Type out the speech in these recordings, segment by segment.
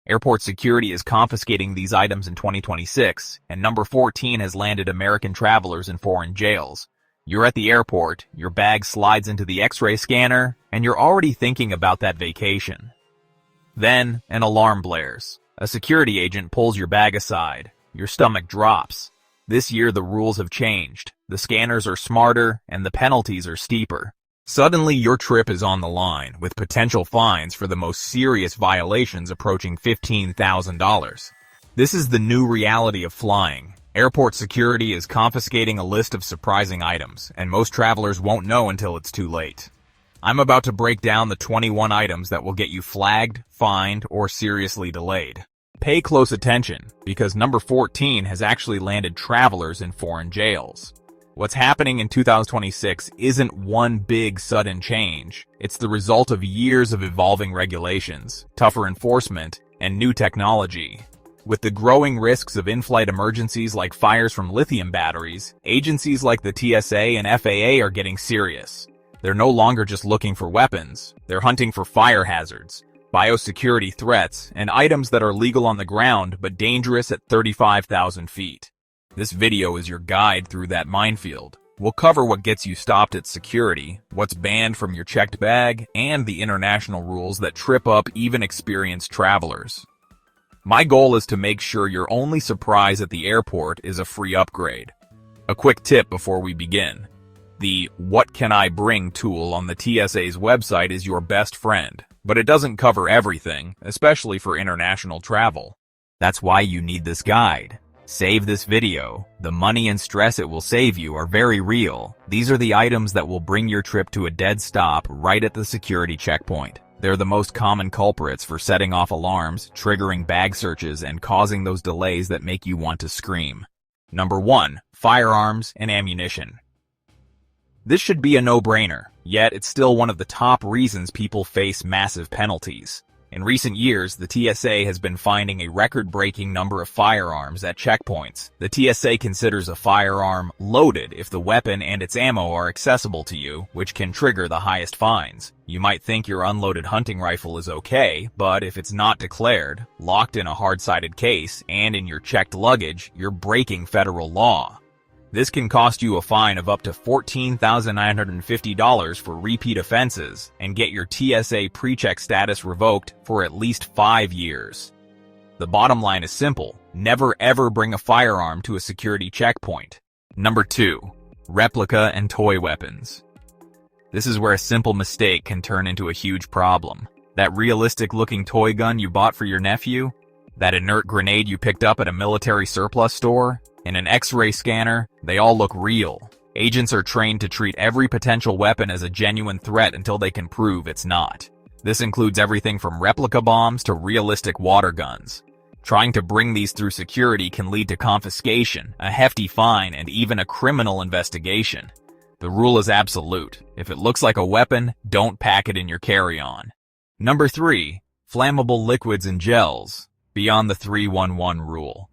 Airport security is confiscating these items in 2026, and number 14 has landed American travelers in foreign jails. You're at the airport, your bag slides into the X-ray scanner, and you're already thinking about that vacation. Then, an alarm blares. A security agent pulls your bag aside. Your stomach drops. This year the rules have changed. The scanners are smarter, and the penalties are steeper. Suddenly your trip is on the line, with potential fines for the most serious violations approaching $15,000. This is the new reality of flying. Airport security is confiscating a list of surprising items, and most travelers won't know until it's too late. I'm about to break down the 21 items that will get you flagged, fined, or seriously delayed. Pay close attention, because number 14 has actually landed travelers in foreign jails. What's happening in 2026 isn't one big sudden change. It's the result of years of evolving regulations, tougher enforcement, and new technology. With the growing risks of in-flight emergencies like fires from lithium batteries, agencies like the TSA and FAA are getting serious. They're no longer just looking for weapons, they're hunting for fire hazards, biosecurity threats, and items that are legal on the ground but dangerous at 35,000 feet. This video is your guide through that minefield. We'll cover what gets you stopped at security, what's banned from your checked bag, and the international rules that trip up even experienced travelers. My goal is to make sure your only surprise at the airport is a free upgrade. A quick tip before we begin. The "What Can I Bring" tool on the TSA's website is your best friend, but it doesn't cover everything, especially for international travel. That's why you need this guide. Save this video. The money and stress it will save you are very real. These are the items that will bring your trip to a dead stop right at the security checkpoint. They're the most common culprits for setting off alarms, triggering bag searches, and causing those delays that make you want to scream. Number 1. Firearms and ammunition. This should be a no-brainer, yet it's still one of the top reasons people face massive penalties. In recent years, the TSA has been finding a record-breaking number of firearms at checkpoints. The TSA considers a firearm loaded if the weapon and its ammo are accessible to you, which can trigger the highest fines. You might think your unloaded hunting rifle is okay, but if it's not declared, locked in a hard-sided case, and in your checked luggage, you're breaking federal law. This can cost you a fine of up to $14,950 for repeat offenses and get your TSA pre-check status revoked for at least 5 years. The bottom line is simple. Never ever bring a firearm to a security checkpoint. Number 2. Replica and toy weapons. This is where a simple mistake can turn into a huge problem. That realistic-looking toy gun you bought for your nephew? That inert grenade you picked up at a military surplus store? In an X-ray scanner, they all look real. Agents are trained to treat every potential weapon as a genuine threat until they can prove it's not. This includes everything from replica bombs to realistic water guns. Trying to bring these through security can lead to confiscation, a hefty fine, and even a criminal investigation. The rule is absolute. If it looks like a weapon, don't pack it in your carry-on. Number 3. Flammable liquids and gels. Beyond the 3-1-1 rule.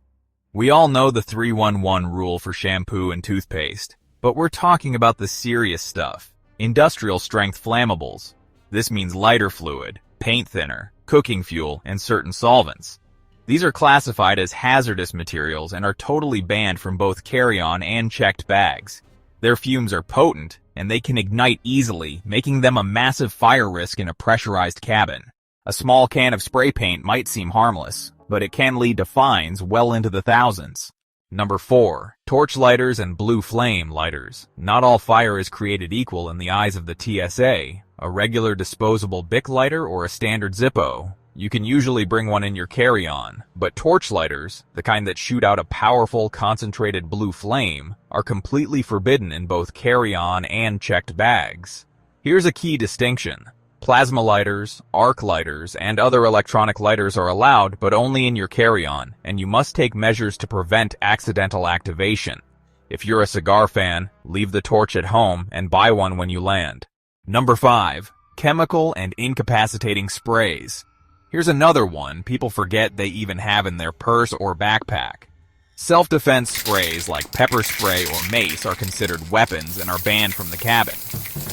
We all know the 3-1-1 rule for shampoo and toothpaste, but we're talking about the serious stuff. Industrial strength flammables. This means lighter fluid, paint thinner, cooking fuel, and certain solvents. These are classified as hazardous materials and are totally banned from both carry-on and checked bags. Their fumes are potent, and they can ignite easily, making them a massive fire risk in a pressurized cabin. A small can of spray paint might seem harmless, but it can lead to fines well into the thousands. Number 4. Torch lighters and blue flame lighters. Not all fire is created equal in the eyes of the TSA. A regular disposable Bic lighter or a standard Zippo. You can usually bring one in your carry-on, but torch lighters, the kind that shoot out a powerful, concentrated blue flame, are completely forbidden in both carry-on and checked bags. Here's a key distinction. Plasma lighters, arc lighters, and other electronic lighters are allowed, but only in your carry-on, and you must take measures to prevent accidental activation. If you're a cigar fan, leave the torch at home and buy one when you land. Number 5. Chemical and incapacitating sprays. Here's another one people forget they even have in their purse or backpack. Self-defense sprays like pepper spray or mace are considered weapons and are banned from the cabin.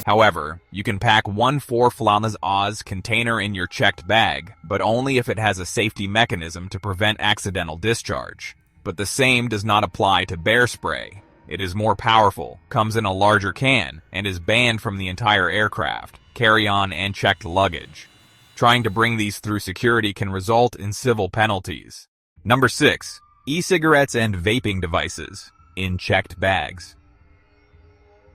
However, you can pack one 4 Flammable Oz container in your checked bag, but only if it has a safety mechanism to prevent accidental discharge. But the same does not apply to bear spray. It is more powerful, comes in a larger can, and is banned from the entire aircraft, carry-on, and checked luggage. Trying to bring these through security can result in civil penalties. Number 6. E-cigarettes and vaping devices in checked bags.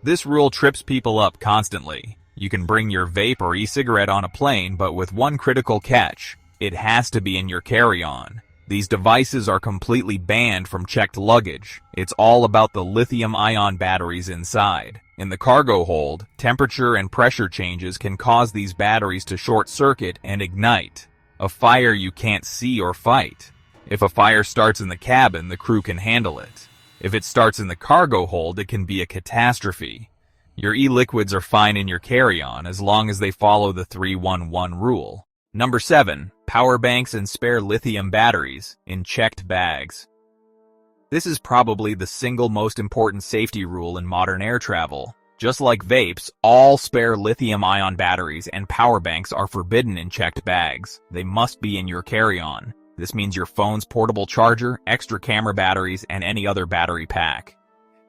This rule trips people up constantly. You can bring your vape or e-cigarette on a plane, but with one critical catch: it has to be in your carry-on. These devices are completely banned from checked luggage. It's all about the lithium-ion batteries inside. In the cargo hold, temperature and pressure changes can cause these batteries to short-circuit and ignite. A fire you can't see or fight. If a fire starts in the cabin, the crew can handle it. If it starts in the cargo hold, it can be a catastrophe. Your e-liquids are fine in your carry-on as long as they follow the 3-1-1 rule. Number 7. Power banks and spare lithium batteries in checked bags. This is probably the single most important safety rule in modern air travel. Just like vapes, all spare lithium-ion batteries and power banks are forbidden in checked bags. They must be in your carry-on. This means your phone's portable charger, extra camera batteries, and any other battery pack.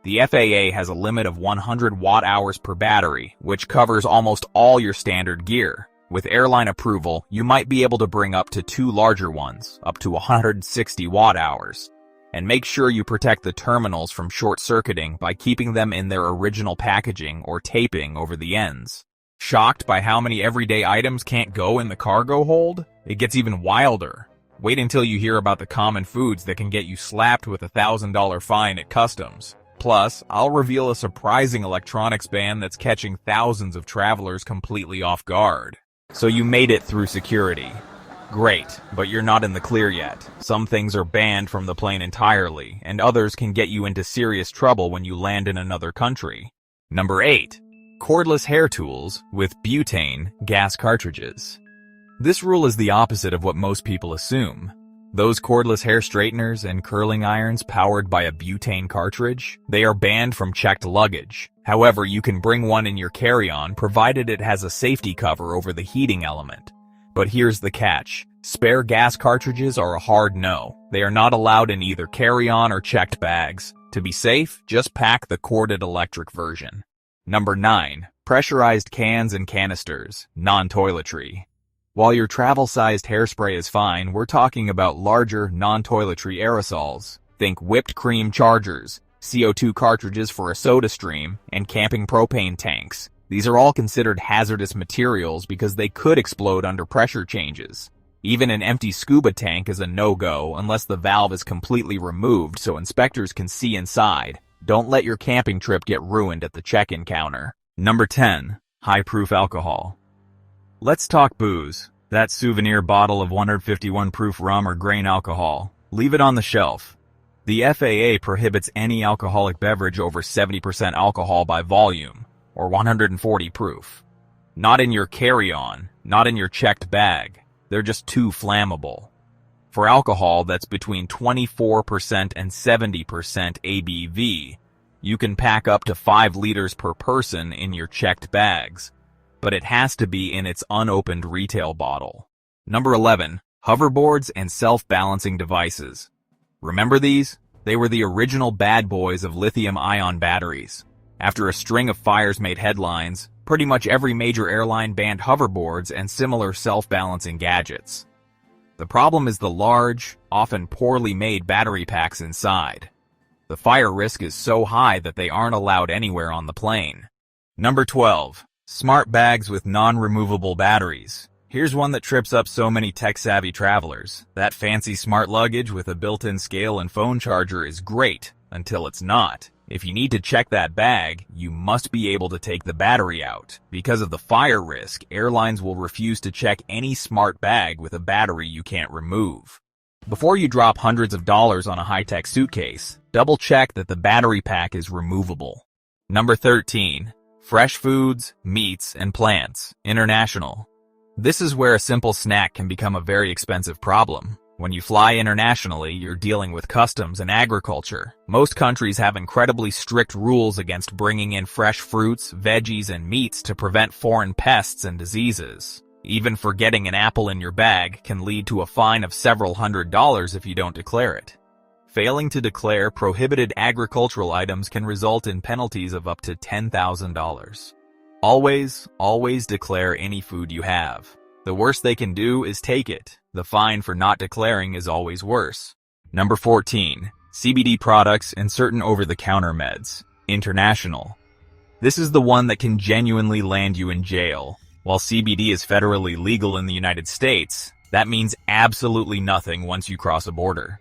The FAA has a limit of 100 watt-hours per battery, which covers almost all your standard gear. With airline approval, you might be able to bring up to 2 larger ones, up to 160 watt-hours. And make sure you protect the terminals from short-circuiting by keeping them in their original packaging or taping over the ends. Shocked by how many everyday items can't go in the cargo hold? It gets even wilder. Wait until you hear about the common foods that can get you slapped with a $1,000 fine at customs. Plus, I'll reveal a surprising electronics ban that's catching thousands of travelers completely off guard. So you made it through security. Great, but you're not in the clear yet. Some things are banned from the plane entirely, and others can get you into serious trouble when you land in another country. Number 8. Cordless hair tools with butane gas cartridges. This rule is the opposite of what most people assume. Those cordless hair straighteners and curling irons powered by a butane cartridge, they are banned from checked luggage. However, you can bring one in your carry-on provided it has a safety cover over the heating element. But here's the catch. Spare gas cartridges are a hard no. They are not allowed in either carry-on or checked bags. To be safe, just pack the corded electric version. Number 9. Pressurized cans and canisters, non-toiletry. While your travel-sized hairspray is fine, we're talking about larger, non-toiletry aerosols. Think whipped cream chargers, CO2 cartridges for a soda stream, and camping propane tanks. These are all considered hazardous materials because they could explode under pressure changes. Even an empty scuba tank is a no-go unless the valve is completely removed so inspectors can see inside. Don't let your camping trip get ruined at the check-in counter. Number 10. High-proof alcohol. Let's talk booze. That souvenir bottle of 151 proof rum or grain alcohol. Leave it on the shelf. The FAA prohibits any alcoholic beverage over 70% alcohol by volume, or 140 proof. Not in your carry-on, not in your checked bag. They're just too flammable. For alcohol that's between 24% and 70% ABV, you can pack up to 5 liters per person in your checked bags, but it has to be in its unopened retail bottle. Number 11. Hoverboards and self-balancing devices. Remember these? They were the original bad boys of lithium-ion batteries. After a string of fires made headlines, pretty much every major airline banned hoverboards and similar self-balancing gadgets. The problem is the large, often poorly made battery packs inside. The fire risk is so high that they aren't allowed anywhere on the plane. Number 12. Smart bags with non-removable batteries. Here's one that trips up so many tech-savvy travelers. That fancy smart luggage with a built-in scale and phone charger is great, until it's not. If you need to check that bag, you must be able to take the battery out. Because of the fire risk, airlines will refuse to check any smart bag with a battery you can't remove. Before you drop hundreds of dollars on a high-tech suitcase, double-check that the battery pack is removable. Number 13. Fresh foods, meats, and plants, international. This is where a simple snack can become a very expensive problem. When you fly internationally, you're dealing with customs and agriculture. Most countries have incredibly strict rules against bringing in fresh fruits, veggies, and meats to prevent foreign pests and diseases. Even forgetting an apple in your bag can lead to a fine of several $100s if you don't declare it. Failing to declare prohibited agricultural items can result in penalties of up to $10,000. Always declare any food you have. The worst they can do is take it. The fine for not declaring is always worse. Number 14. CBD products and certain over-the-counter meds. International. This is the one that can genuinely land you in jail. While CBD is federally legal in the United States, that means absolutely nothing once you cross a border.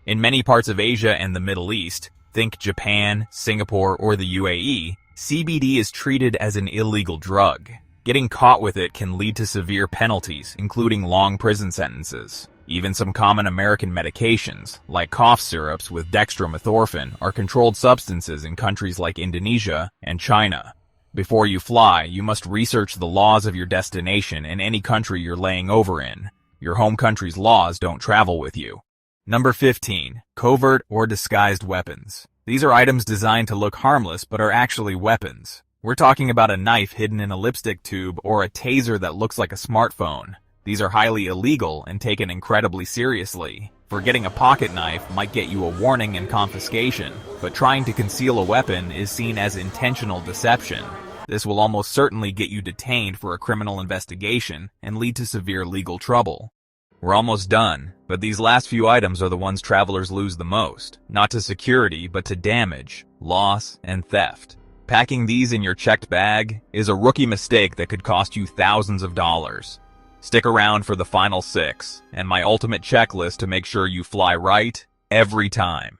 In many parts of Asia and the Middle East, think Japan, Singapore, or the UAE, CBD is treated as an illegal drug. Getting caught with it can lead to severe penalties, including long prison sentences. Even some common American medications, like cough syrups with dextromethorphan, are controlled substances in countries like Indonesia and China. Before you fly, you must research the laws of your destination and any country you're laying over in. Your home country's laws don't travel with you. Number 15. Covert or disguised weapons. These are items designed to look harmless but are actually weapons. We're talking about a knife hidden in a lipstick tube or a taser that looks like a smartphone. These are highly illegal and taken incredibly seriously. Forgetting a pocket knife might get you a warning and confiscation, but trying to conceal a weapon is seen as intentional deception. This will almost certainly get you detained for a criminal investigation and lead to severe legal trouble. We're almost done, but these last few items are the ones travelers lose the most, not to security but to damage, loss, and theft. Packing these in your checked bag is a rookie mistake that could cost you thousands of dollars. Stick around for the final 6, and my ultimate checklist to make sure you fly right every time.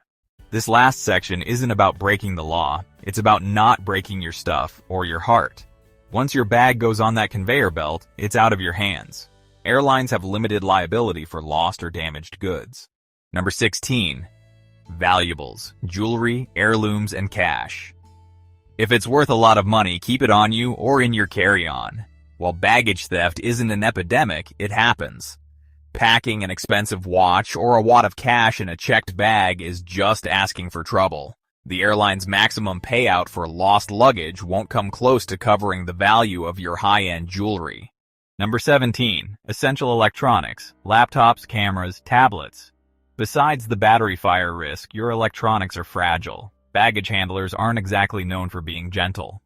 This last section isn't about breaking the law, it's about not breaking your stuff or your heart. Once your bag goes on that conveyor belt, it's out of your hands. Airlines have limited liability for lost or damaged goods. Number 16. Valuables, jewelry, heirlooms, and cash. If it's worth a lot of money, keep it on you or in your carry-on. While baggage theft isn't an epidemic, it happens. Packing an expensive watch or a wad of cash in a checked bag is just asking for trouble. The airline's maximum payout for lost luggage won't come close to covering the value of your high-end jewelry. Number 17. Essential electronics, laptops, cameras, tablets. Besides the battery fire risk, your electronics are fragile. Baggage handlers aren't exactly known for being gentle.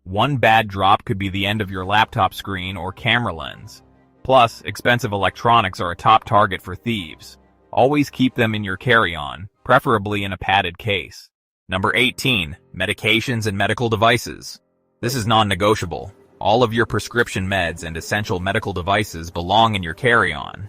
One bad drop could be the end of your laptop screen or camera lens. Plus, expensive electronics are a top target for thieves. Always keep them in your carry-on, preferably in a padded case. Number 18. Medications and medical devices. This is non-negotiable. All of your prescription meds and essential medical devices belong in your carry-on.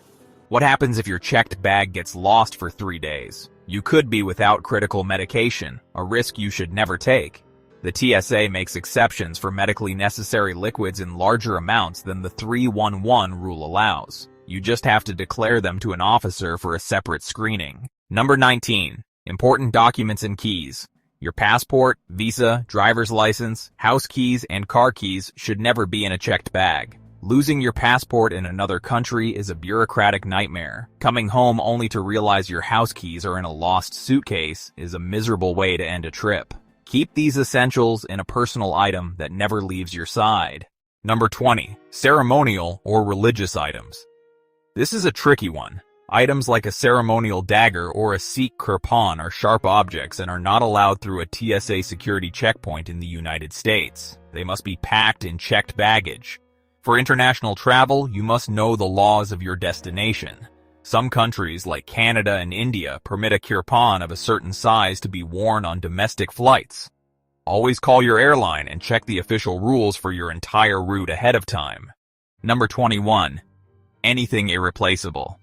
What happens if your checked bag gets lost for 3 days? You could be without critical medication, a risk you should never take. The TSA makes exceptions for medically necessary liquids in larger amounts than the 311 rule allows. You just have to declare them to an officer for a separate screening. Number 19. Important documents and keys. Your passport, visa, driver's license, house keys, and car keys should never be in a checked bag. Losing your passport in another country is a bureaucratic nightmare. Coming home only to realize your house keys are in a lost suitcase is a miserable way to end a trip. Keep these essentials in a personal item that never leaves your side. Number 20. Ceremonial or religious items. This is a tricky one. Items like a ceremonial dagger or a Sikh kirpan are sharp objects and are not allowed through a TSA security checkpoint in the United States. They must be packed in checked baggage. For international travel, you must know the laws of your destination. Some countries, like Canada and India, permit a kirpan of a certain size to be worn on domestic flights. Always call your airline and check the official rules for your entire route ahead of time. Number 21. Anything irreplaceable.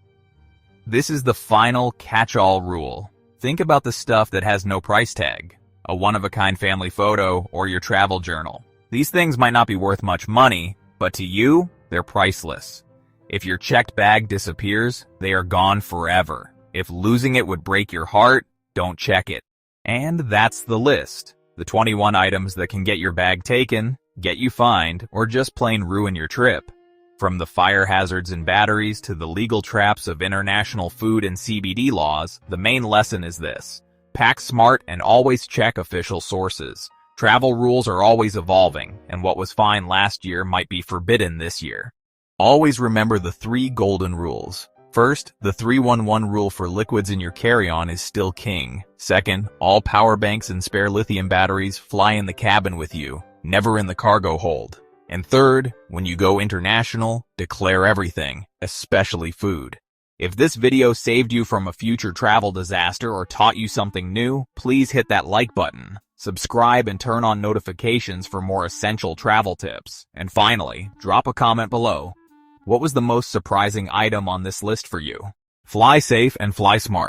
This is the final catch-all rule. Think about the stuff that has no price tag, a one-of-a-kind family photo, or your travel journal. These things might not be worth much money, but to you, they're priceless. If your checked bag disappears, they are gone forever. If losing it would break your heart, don't check it. And that's the list. The 21 items that can get your bag taken, get you fined, or just plain ruin your trip. From the fire hazards in batteries to the legal traps of international food and CBD laws, the main lesson is this. Pack smart and always check official sources. Travel rules are always evolving, and what was fine last year might be forbidden this year. Always remember the 3 golden rules. First, the 3-1-1 rule for liquids in your carry-on is still king. Second, all power banks and spare lithium batteries fly in the cabin with you, never in the cargo hold. And third, when you go international, declare everything, especially food. If this video saved you from a future travel disaster or taught you something new, please hit that like button, subscribe and turn on notifications for more essential travel tips. And finally, drop a comment below. What was the most surprising item on this list for you? Fly safe and fly smart.